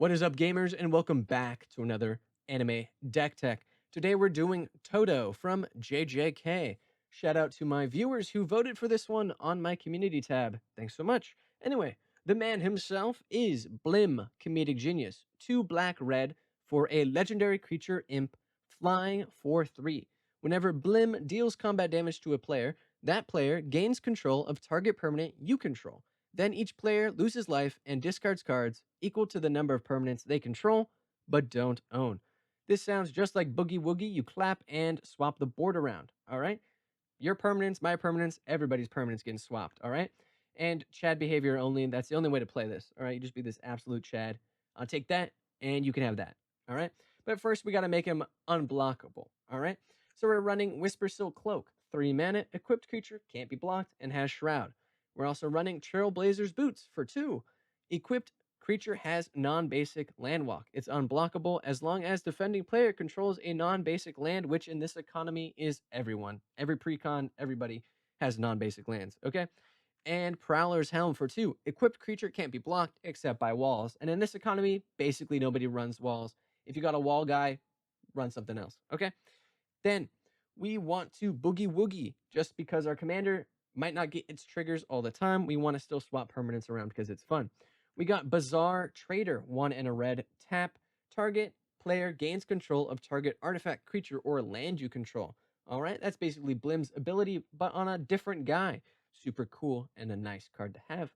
What is up, gamers, and welcome back to another anime deck tech. Today we're doing Todo from JJK. Shout out to my viewers who voted for this one on my community tab. Thanks so much. Anyway, the man himself is Blim, Comedic Genius. 2 black red for a legendary creature imp flying for 3. Whenever Blim deals combat damage to a player, that player gains control of target permanent you control. Then each player loses life and discards cards equal to the number of permanents they control but don't own. This sounds just like Boogie Woogie. You clap and swap the board around. All right? Your permanents, my permanents, everybody's permanents getting swapped. All right? And Chad behavior only. That's the only way to play this. All right? You just be this absolute Chad. I'll take that and you can have that. All right? But first, we got to make him unblockable. All right? So we're running Whisper Silk Cloak. 3 mana, equipped creature, can't be blocked, and has Shroud. We're also running Trailblazer's Boots for 2. Equipped creature has non-basic land walk. It's unblockable as long as defending player controls a non-basic land, which in this economy is everyone. Every precon, everybody has non-basic lands, okay? And Prowler's Helm for 2. Equipped creature can't be blocked except by walls. And in this economy, basically nobody runs walls. If you got a wall guy, run something else, okay? Then we want to Boogie Woogie just because our commander might not get its triggers all the time. We want to still swap permanents around because it's fun. We got Bizarre Trader, 1 and a red. Tap. Target player gains control of target artifact, creature, or land you control. All right, that's basically Blim's ability, but on a different guy. Super cool and a nice card to have.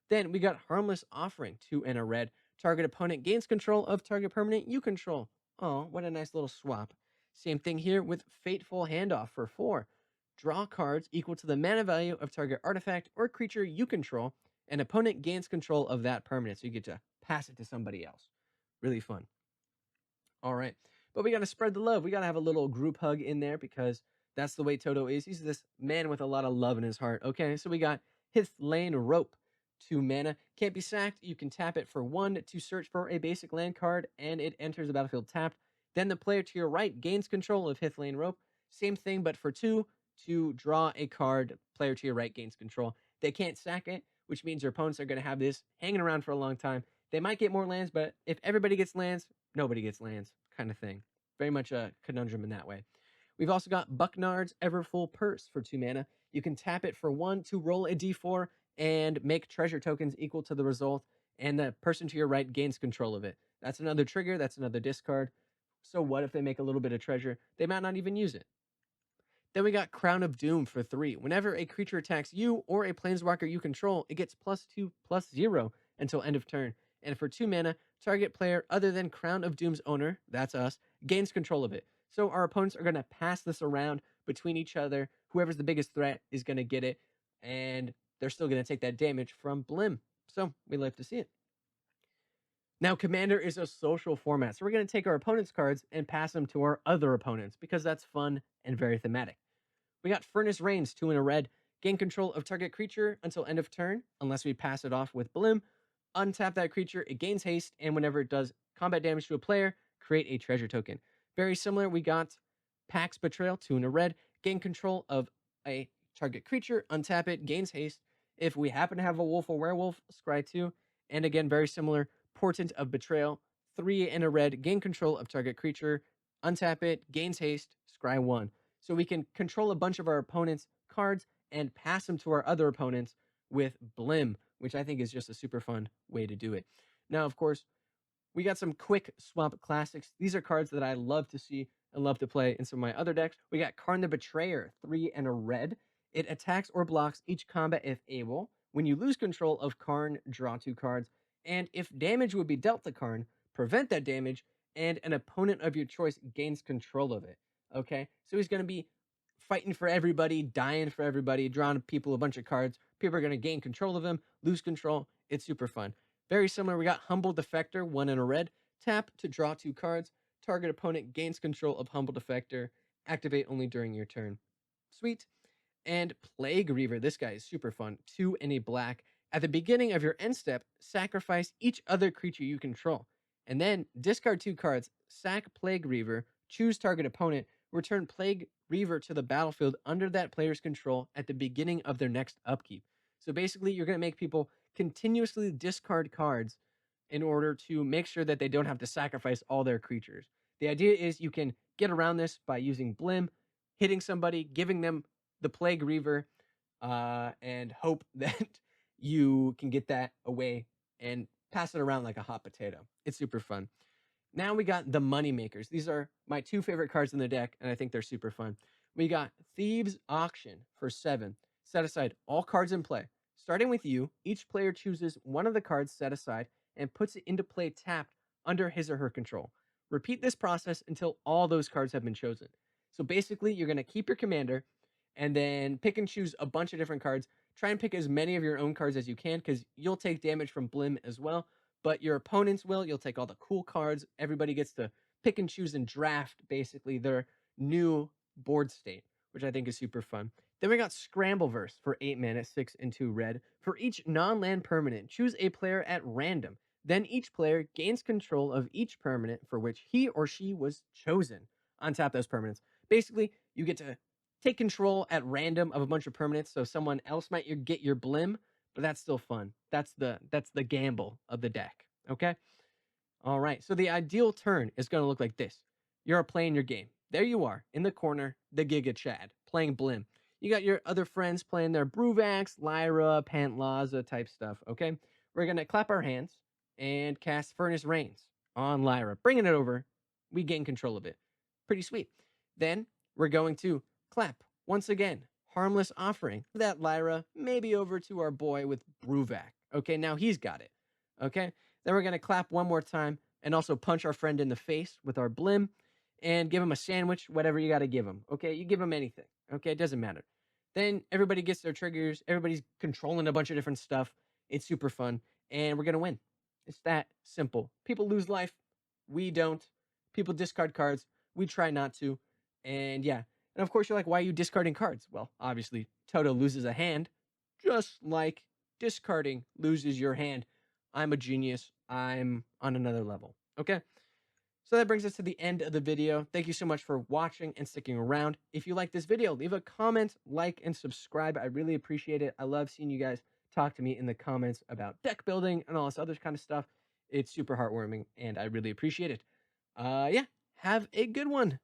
Then we got Harmless Offering, 2 and a red. Target opponent gains control of target permanent you control. Oh, what a nice little swap. Same thing here with Fateful Handoff for 4. Draw cards equal to the mana value of target artifact or creature you control. An opponent gains control of that permanent, so you get to pass it to somebody else. Really fun. All right, but we got to spread the love. We got to have a little group hug in there because that's the way Todo is. He's this man with a lot of love in his heart. Okay, so we got Hith Lane Rope. 2 mana. Can't be sacked. You can tap it for 1 to search for a basic land card, and it enters the battlefield tapped. Then the player to your right gains control of Hith Lane Rope. Same thing, but for 2 to draw a card. Player to your right gains control. They can't sack it, which means your opponents are going to have this hanging around for a long time. They might get more lands, but if everybody gets lands, nobody gets lands, kind of thing. Very much a conundrum in that way. We've also got Bucknard's Everfull Purse for 2 mana. You can tap it for 1 to roll a d4 and make treasure tokens equal to the result, and the person to your right gains control of it. That's another trigger, that's another discard. So what if they make a little bit of treasure? They might not even use it. Then we got Crown of Doom for 3. Whenever a creature attacks you or a planeswalker you control, it gets +2/+0 until end of turn. And for 2 mana, target player other than Crown of Doom's owner, that's us, gains control of it. So our opponents are going to pass this around between each other. Whoever's the biggest threat is going to get it, and they're still going to take that damage from Blim. So we love to see it. Now, Commander is a social format, so we're going to take our opponent's cards and pass them to our other opponents because that's fun and very thematic. We got Furnace Reigns, 2 in a red. Gain control of target creature until end of turn, unless we pass it off with Blim. Untap that creature, it gains haste, and whenever it does combat damage to a player, create a treasure token. Very similar, we got Pax Betrayal, 2 in a red. Gain control of a target creature, untap it, gains haste. If we happen to have a wolf or werewolf, scry 2. And again, very similar, Portent of Betrayal, 3 in a red. Gain control of target creature, untap it, gains haste, scry 1. So we can control a bunch of our opponent's cards and pass them to our other opponents with Blim, which I think is just a super fun way to do it. Now, of course, we got some quick swap classics. These are cards that I love to see and love to play in some of my other decks. We got Karn the Betrayer, 3 and a red. It attacks or blocks each combat if able. When you lose control of Karn, draw 2 cards. And if damage would be dealt to Karn, prevent that damage, and an opponent of your choice gains control of it. Okay, so he's going to be fighting for everybody, dying for everybody, drawing people a bunch of cards. People are going to gain control of him, lose control. It's super fun. Very similar, we got Humble Defector, 1 in a red. Tap to draw 2 cards. Target opponent gains control of Humble Defector. Activate only during your turn. Sweet. And Plague Reaver, this guy is super fun. 2 in a black. At the beginning of your end step, sacrifice each other creature you control. And then discard 2 cards, sack Plague Reaver, choose target opponent, return Plague Reaver to the battlefield under that player's control at the beginning of their next upkeep. So basically, you're going to make people continuously discard cards in order to make sure that they don't have to sacrifice all their creatures. The idea is you can get around this by using Blim, hitting somebody, giving them the Plague Reaver, and hope that you can get that away and pass it around like a hot potato. It's super fun. Now we got the money makers. These are my two favorite cards in the deck, and I think they're super fun. We got Thieves Auction for 7. Set aside all cards in play. Starting with you, each player chooses one of the cards set aside and puts it into play tapped under his or her control. Repeat this process until all those cards have been chosen. So basically, you're going to keep your commander and then pick and choose a bunch of different cards. Try and pick as many of your own cards as you can because you'll take damage from Blim as well, but your opponents will. You'll take all the cool cards. Everybody gets to pick and choose and draft basically their new board state, which I think is super fun. Then we got Scrambleverse for 8 mana, 6 and 2 red. For each non-land permanent, choose a player at random. Then each player gains control of each permanent for which he or she was chosen. Untap those permanents. Basically, you get to take control at random of a bunch of permanents, so someone else might get your Blim, but that's still fun. That's the gamble of the deck. Okay. All right. So the ideal turn is going to look like this. You're playing your game. There you are in the corner, the Giga Chad playing Blim. You got your other friends playing their Bruvax, Lyra, Pantlaza type stuff. Okay. We're going to clap our hands and cast Furnace Rains on Lyra, bringing it over. We gain control of it. Pretty sweet. Then we're going to clap once again. Harmless Offering that Lyra maybe over to our boy with Bruvac. Okay, now he's got it. Okay, then we're going to clap one more time and also punch our friend in the face with our Blim and give him a sandwich, whatever you got to give him. Okay, you give him anything. Okay, it doesn't matter. Then everybody gets their triggers. Everybody's controlling a bunch of different stuff. It's super fun, and we're going to win. It's that simple. People lose life. We don't. People discard cards. We try not to. And yeah. And of course, you're like, why are you discarding cards? Well, obviously, Todo loses a hand, just like discarding loses your hand. I'm a genius. I'm on another level. Okay? So that brings us to the end of the video. Thank you so much for watching and sticking around. If you like this video, leave a comment, like, and subscribe. I really appreciate it. I love seeing you guys talk to me in the comments about deck building and all this other kind of stuff. It's super heartwarming, and I really appreciate it. Yeah, have a good one.